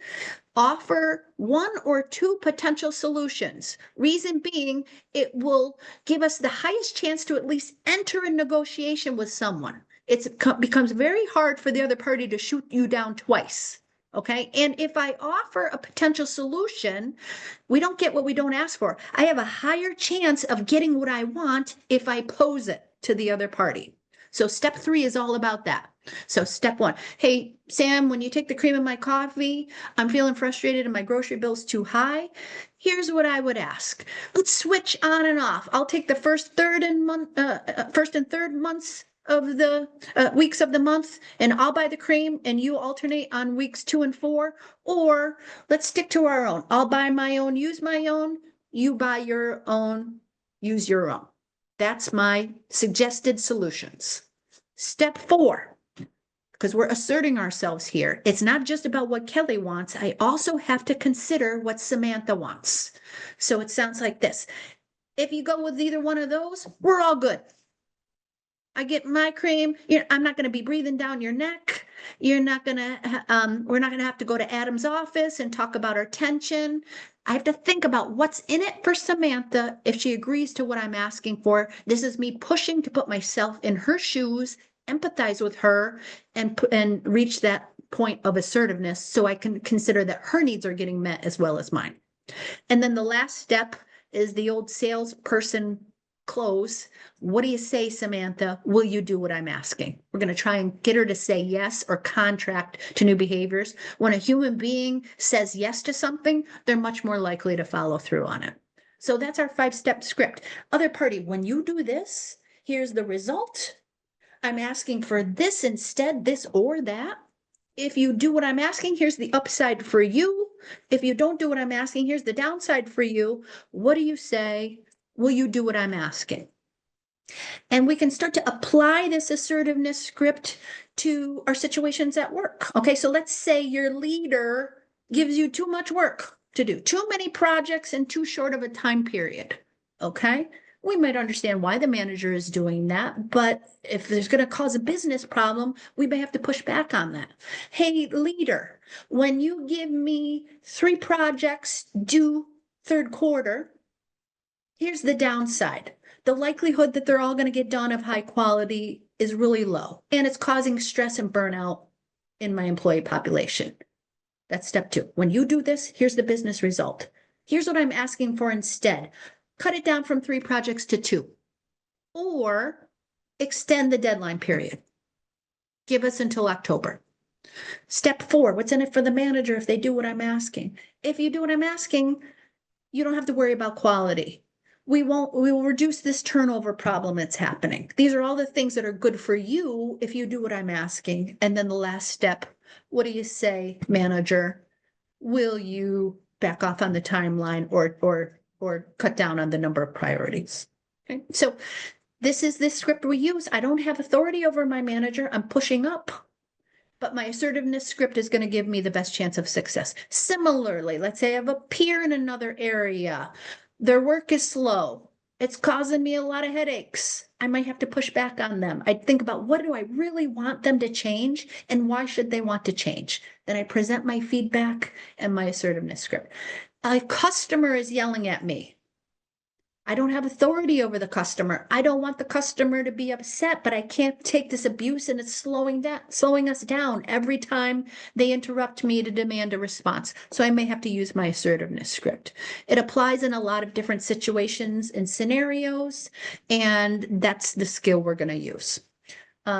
offer one or two potential solutions. Reason being, it will give us the highest chance to at least enter a negotiation with someone. It becomes very hard for the other party to shoot you down twice. Okay. And if I offer a potential solution, we don't get what we don't ask for. I have a higher chance of getting what I want if I pose it to the other party. So step three is all about that. So step one, hey, Sam, when you take the cream in my coffee, I'm feeling frustrated and my grocery bill's too high. Here's what I would ask. Let's switch on and off. I'll take the first and third months of the weeks of the month, and I'll buy the cream and you alternate on weeks 2 and 4, or let's stick to our own. I'll buy my own, use my own, you buy your own, use your own. That's my suggested solutions. Step 4, because we're asserting ourselves here. It's not just about what Kelly wants. I also have to consider what Samantha wants. So it sounds like this. If you go with either one of those, we're all good. I get my cream. I'm not going to be breathing down your neck. We're not going to have to go to Adam's office and talk about our tension. I have to think about what's in it for Samantha if she agrees to what I'm asking for. This is me pushing to put myself in her shoes, empathize with her, and reach that point of assertiveness so I can consider that her needs are getting met as well as mine. And then the last step is the old salesperson close. What do you say, Samantha? Will you do what I'm asking? We're going to try and get her to say yes or contract to new behaviors. When a human being says yes to something, they're much more likely to follow through on it. So that's our 5-step script. Other party, when you do this, here's the result. I'm asking for this instead, this or that. If you do what I'm asking, here's the upside for you. If you don't do what I'm asking, here's the downside for you. What do you say? Will you do what I'm asking? And we can start to apply this assertiveness script to our situations at work. Okay, so let's say your leader gives you too much work to do, too many projects in too short of a time period. Okay, we might understand why the manager is doing that, but if there's going to cause a business problem, we may have to push back on that. Hey, leader, when you give me 3 projects due third quarter, here's the downside. The likelihood that they're all going to get done of high quality is really low, and it's causing stress and burnout in my employee population. That's step 2. When you do this, here's the business result. Here's what I'm asking for instead. Cut it down from 3 projects to 2, or extend the deadline period. Give us until October. Step 4, what's in it for the manager if they do what I'm asking? If you do what I'm asking, you don't have to worry about quality. We will reduce this turnover problem that's happening. These are all the things that are good for you if you do what I'm asking. And then the last step, what do you say, manager? Will you back off on the timeline or cut down on the number of priorities? Okay, so This is the script we use. I don't have authority over my manager. I'm pushing up. But my assertiveness script is going to give me the best chance of success. Similarly, let's say I have a peer in another area. Their work is slow. It's causing me a lot of headaches. I might have to push back on them. I think about what do I really want them to change and why should they want to change? Then I present my feedback and my assertiveness script. A customer is yelling at me. I don't have authority over the customer. I don't want the customer to be upset, but I can't take this abuse and it's slowing us down every time they interrupt me to demand a response. So I may have to use my assertiveness script. It applies in a lot of different situations and scenarios, and that's the skill we're going to use.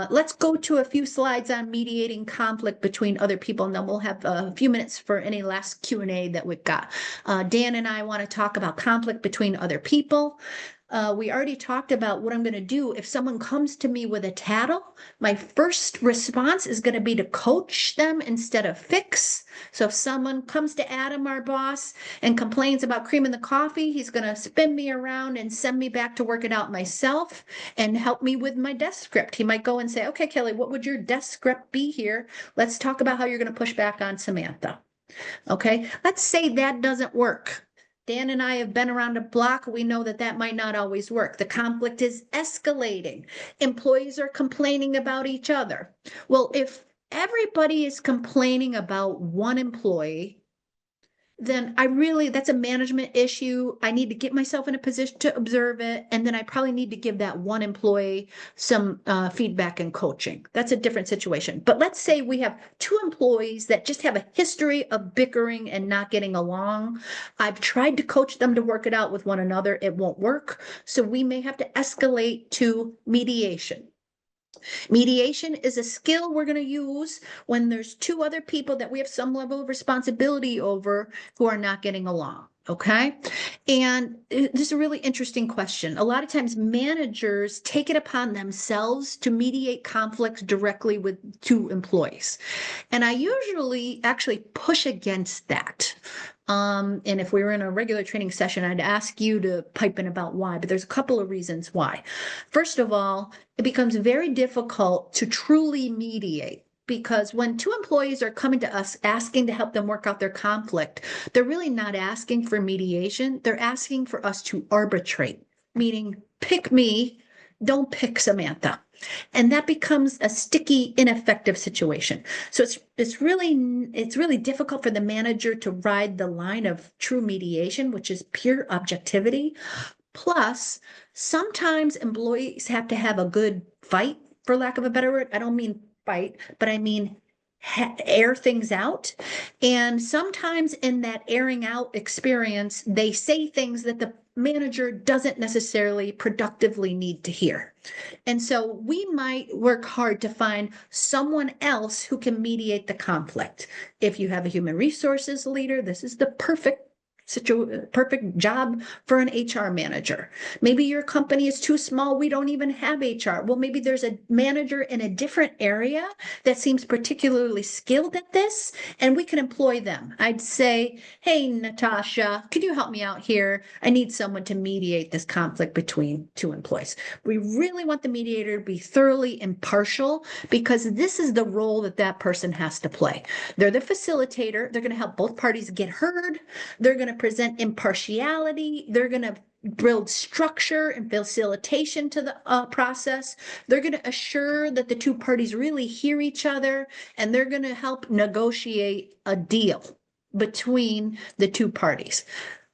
Let's go to a few slides on mediating conflict between other people, and then we'll have a few minutes for any last Q&A that we've got. Dan and I want to talk about conflict between other people. We already talked about what I'm going to do. If someone comes to me with a tattle, my first response is going to be to coach them instead of fix. So if someone comes to Adam, our boss, and complains about cream in the coffee, he's going to spin me around and send me back to work it out myself and help me with my desk script. He might go and say, okay, Kelly, what would your desk script be here? Let's talk about how you're going to push back on Samantha. Okay, let's say that doesn't work. Dan and I have been around the block. We know that that might not always work. The conflict is escalating. Employees are complaining about each other. Well, if everybody is complaining about one employee, then that's a management issue. I need to get myself in a position to observe it. And then I probably need to give that one employee some feedback and coaching. That's a different situation. But let's say we have two employees that just have a history of bickering and not getting along. I've tried to coach them to work it out with one another. It won't work. So we may have to escalate to mediation. Mediation is a skill we're going to use when there's two other people that we have some level of responsibility over who are not getting along. Okay. And this is a really interesting question. A lot of times managers take it upon themselves to mediate conflicts directly with two employees. And I usually actually push against that. And if we were in a regular training session, I'd ask you to pipe in about why, but there's a couple of reasons why. First of all, it becomes very difficult to truly mediate. Because when two employees are coming to us asking to help them work out their conflict, they're really not asking for mediation. They're asking for us to arbitrate, meaning pick me, don't pick Samantha. And that becomes a sticky, ineffective situation. So it's really difficult for the manager to ride the line of true mediation, which is pure objectivity. Plus, sometimes employees have to have a good fight, for lack of a better word. I don't mean fight, but I mean air things out. And sometimes in that airing out experience, they say things that the manager doesn't necessarily productively need to hear. And so we might work hard to find someone else who can mediate the conflict. If you have a human resources leader, this is the perfect job for an HR manager. Maybe your company is too small. We don't even have HR. Well, maybe there's a manager in a different area that seems particularly skilled at this, and we can employ them. I'd say, hey, Natasha, could you help me out here? I need someone to mediate this conflict between two employees. We really want the mediator to be thoroughly impartial because this is the role that person has to play. They're the facilitator. They're going to help both parties get heard. They're going to present impartiality. They're going to build structure and facilitation to the process. They're going to assure that the two parties really hear each other, and they're going to help negotiate a deal between the two parties.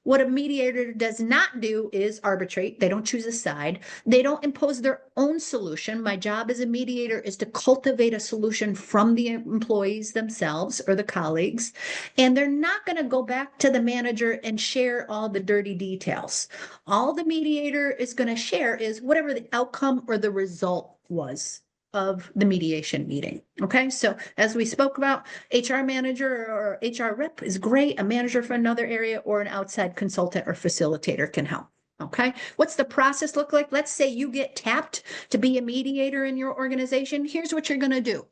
What a mediator does not do is arbitrate. They don't choose a side. They don't impose their own solution. My job as a mediator is to cultivate a solution from the employees themselves or the colleagues. And they're not going to go back to the manager and share all the dirty details. All the mediator is going to share is whatever the outcome or the result was of the mediation meeting. Okay, so as we spoke about, HR manager or HR rep is great. A manager for another area or an outside consultant or facilitator can help. Okay, what's the process look like? Let's say you get tapped to be a mediator in your organization. Here's what you're going to do.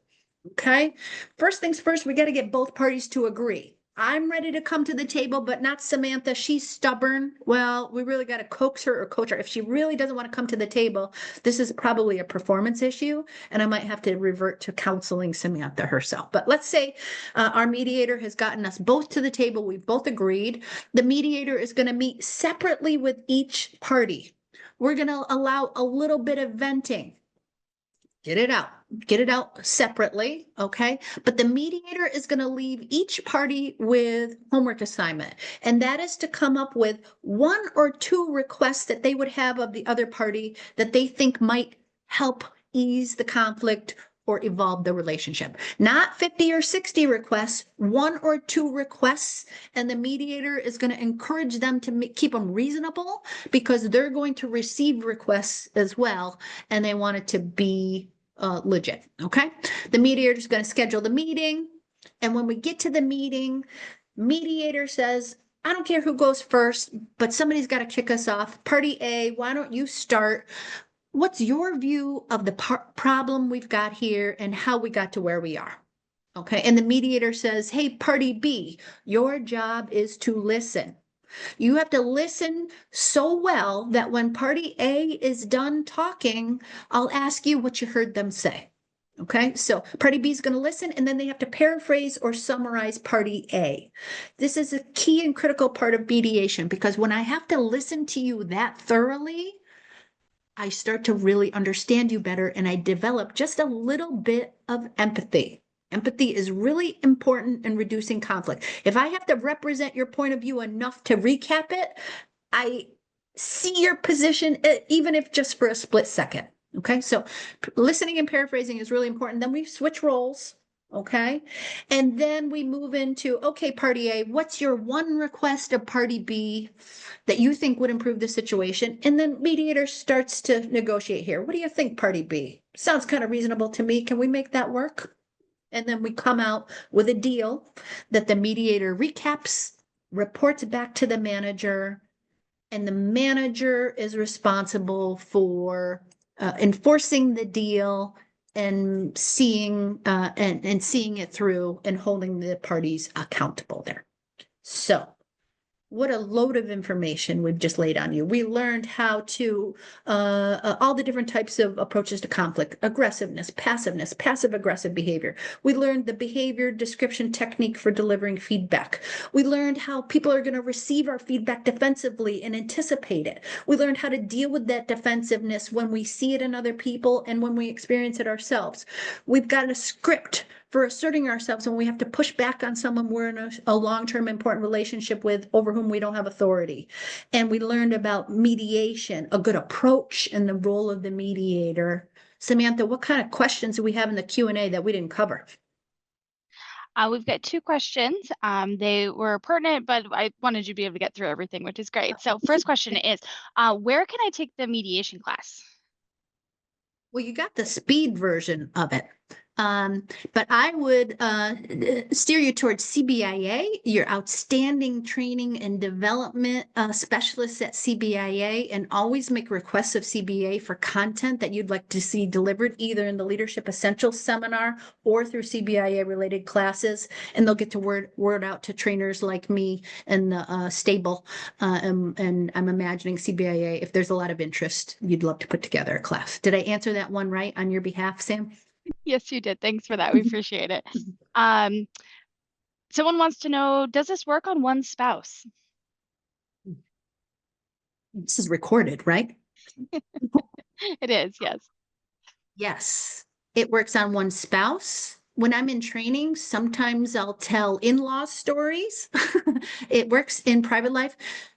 Okay, first things first, we got to get both parties to agree. I'm ready to come to the table, but not Samantha. She's stubborn. Well, we really got to coax her or coach her. If she really doesn't want to come to the table, this is probably a performance issue, and I might have to revert to counseling Samantha herself. But let's say our mediator has gotten us both to the table. We've both agreed. The mediator is going to meet separately with each party. We're going to allow a little bit of venting. Get it out separately, okay? But the mediator is going to leave each party with homework assignment, and that is to come up with 1 or 2 requests that they would have of the other party that they think might help ease the conflict or evolve the relationship. Not 50 or 60 requests, 1 or 2 requests, and the mediator is going to encourage them to keep them reasonable because they're going to receive requests as well, and they want it to be legit, okay? The mediator is going to schedule the meeting, and when we get to the meeting, mediator says, I don't care who goes first, but somebody's got to kick us off. Party A, why don't you start? What's your view of the problem we've got here and how we got to where we are? Okay, and the mediator says, hey, party B, your job is to listen. You have to listen so well that when party A is done talking, I'll ask you what you heard them say. Okay, so party B is going to listen, and then they have to paraphrase or summarize party A. This is a key and critical part of mediation because when I have to listen to you that thoroughly, I start to really understand you better and I develop just a little bit of empathy. Empathy is really important in reducing conflict. If I have to represent your point of view enough to recap it, I see your position, even if just for a split second. Okay, so listening and paraphrasing is really important. Then we switch roles. Okay, and then we move into, okay, party A, what's your one request of party B that you think would improve the situation? And then mediator starts to negotiate here. What do you think, party B? Sounds kind of reasonable to me. Can we make that work? And then we come out with a deal that the mediator recaps, reports back to the manager, and the manager is responsible for enforcing the deal and seeing it through and holding the parties accountable there. So what a load of information we've just laid on you. We learned how to, all the different types of approaches to conflict, aggressiveness, passiveness, passive-aggressive behavior. We learned the behavior description technique for delivering feedback. We learned how people are going to receive our feedback defensively and anticipate it. We learned how to deal with that defensiveness when we see it in other people and when we experience it ourselves. We've got a script for asserting ourselves when we have to push back on someone we're in a long-term important relationship with over whom we don't have authority. And we learned about mediation, a good approach, and the role of the mediator. Samantha, what kind of questions do we have in the Q&A that we didn't cover? We've got 2 questions. They were pertinent, but I wanted you to be able to get through everything, which is great. So first question is, where can I take the mediation class? Well, you got the speed version of it. But I would steer you towards CBIA, your outstanding training and development specialists at CBIA, and always make requests of CBIA for content that you'd like to see delivered either in the Leadership Essentials seminar or through CBIA related classes. And they'll get to word out to trainers like me and the stable. And I'm imagining CBIA, if there's a lot of interest, you'd love to put together a class. Did I answer that one right on your behalf, Sam? Yes, you did. Thanks for that. We appreciate it. Someone wants to know, does this work on one spouse? This is recorded, right? It is, yes. Yes, it works on one spouse. When I'm in training, sometimes I'll tell in-law stories. It works in private life.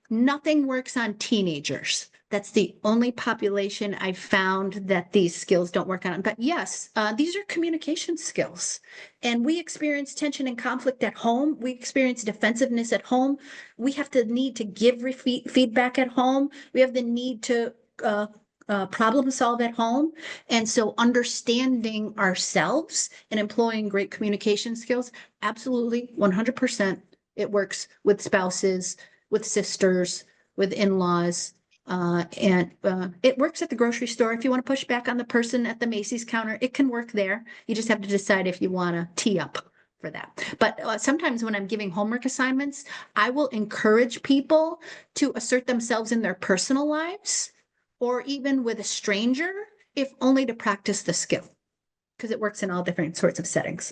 Nothing works on teenagers. That's the only population I've found that these skills don't work on. But yes, these are communication skills. And we experience tension and conflict at home. We experience defensiveness at home. We have the need to give feedback at home. We have the need to problem solve at home. And so understanding ourselves and employing great communication skills, absolutely 100%. It works with spouses, with sisters, with in-laws. And it works at the grocery store. If you want to push back on the person at the Macy's counter, it can work there. You just have to decide if you want to tee up for that. But sometimes when I'm giving homework assignments, I will encourage people to assert themselves in their personal lives or even with a stranger, if only to practice the skill, because it works in all different sorts of settings.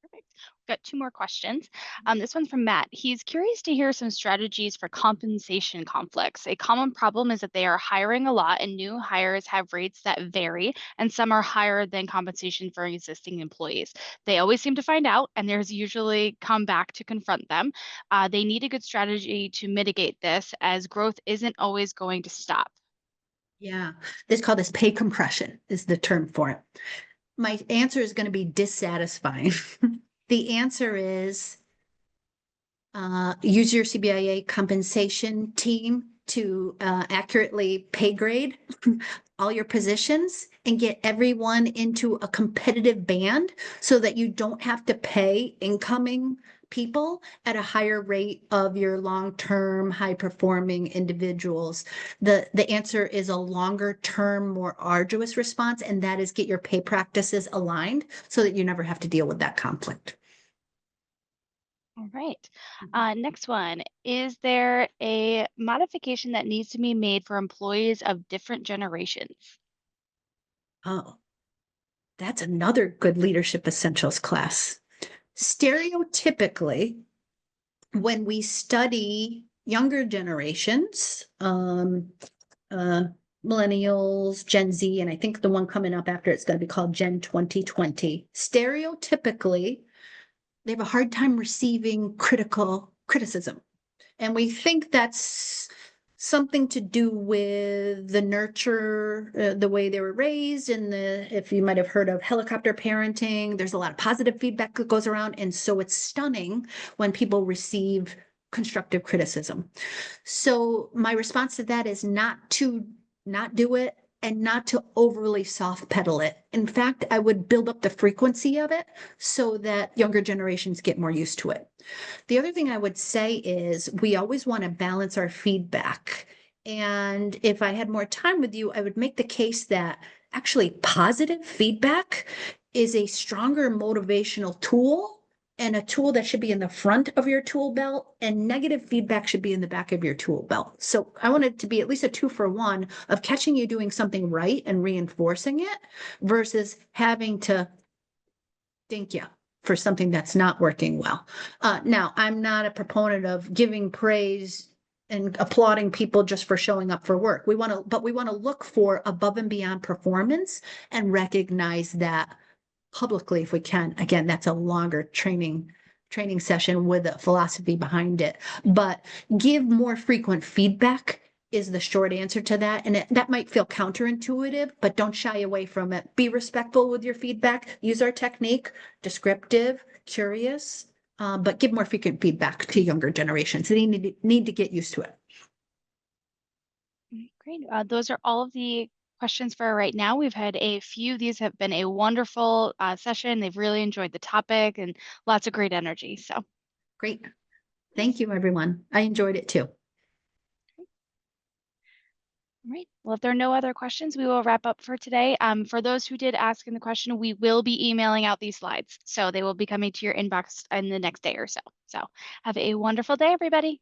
Perfect. We've got two more questions. This one's from Matt. He's curious to hear some strategies for compensation conflicts. A common problem is that they are hiring a lot and new hires have rates that vary, and some are higher than compensation for existing employees. They always seem to find out, and there's usually come back to confront them. They need a good strategy to mitigate this, as growth isn't always going to stop. Yeah, this called this pay compression is the term for it. My answer is going to be dissatisfying. The answer is use your CBIA compensation team to accurately pay grade all your positions and get everyone into a competitive band so that you don't have to pay incoming people at a higher rate of your long-term high-performing individuals. The answer is a longer-term, more arduous response, and that is get your pay practices aligned so that you never have to deal with that conflict. All right. Next one. Is there a modification that needs to be made for employees of different generations? Oh, that's another good leadership essentials class. Stereotypically, when we study younger generations, millennials, Gen Z, and I think the one coming up after it's going to be called Gen 2020, stereotypically, they have a hard time receiving criticism. And we think that's something to do with the nurture, the way they were raised, and if you might have heard of helicopter parenting, there's a lot of positive feedback that goes around. And so it's stunning when people receive constructive criticism. So my response to that is not to not do it and not to overly soft pedal it. In fact, I would build up the frequency of it so that younger generations get more used to it. The other thing I would say is we always want to balance our feedback. And if I had more time with you, I would make the case that actually positive feedback is a stronger motivational tool and a tool that should be in the front of your tool belt, and negative feedback should be in the back of your tool belt. So I want it to be at least a 2-for-1 of catching you doing something right and reinforcing it versus having to dink you for something that's not working well. Now, I'm not a proponent of giving praise and applauding people just for showing up for work. We want to look for above and beyond performance and recognize that publicly if we can. Again, that's a longer training session with a philosophy behind it, but give more frequent feedback is the short answer to that. And that might feel counterintuitive, but don't shy away from it. Be respectful with your feedback. Use our technique, descriptive, curious, but give more frequent feedback to younger generations. They need to get used to it. Great. Those are all of the questions for right now. We've had a few. These have been a wonderful session. They've really enjoyed the topic and lots of great energy. So great. Thank you, everyone. I enjoyed it too. All right. Well, if there are no other questions, we will wrap up for today. For those who did ask in the question, we will be emailing out these slides. So they will be coming to your inbox in the next day or so. So have a wonderful day, everybody.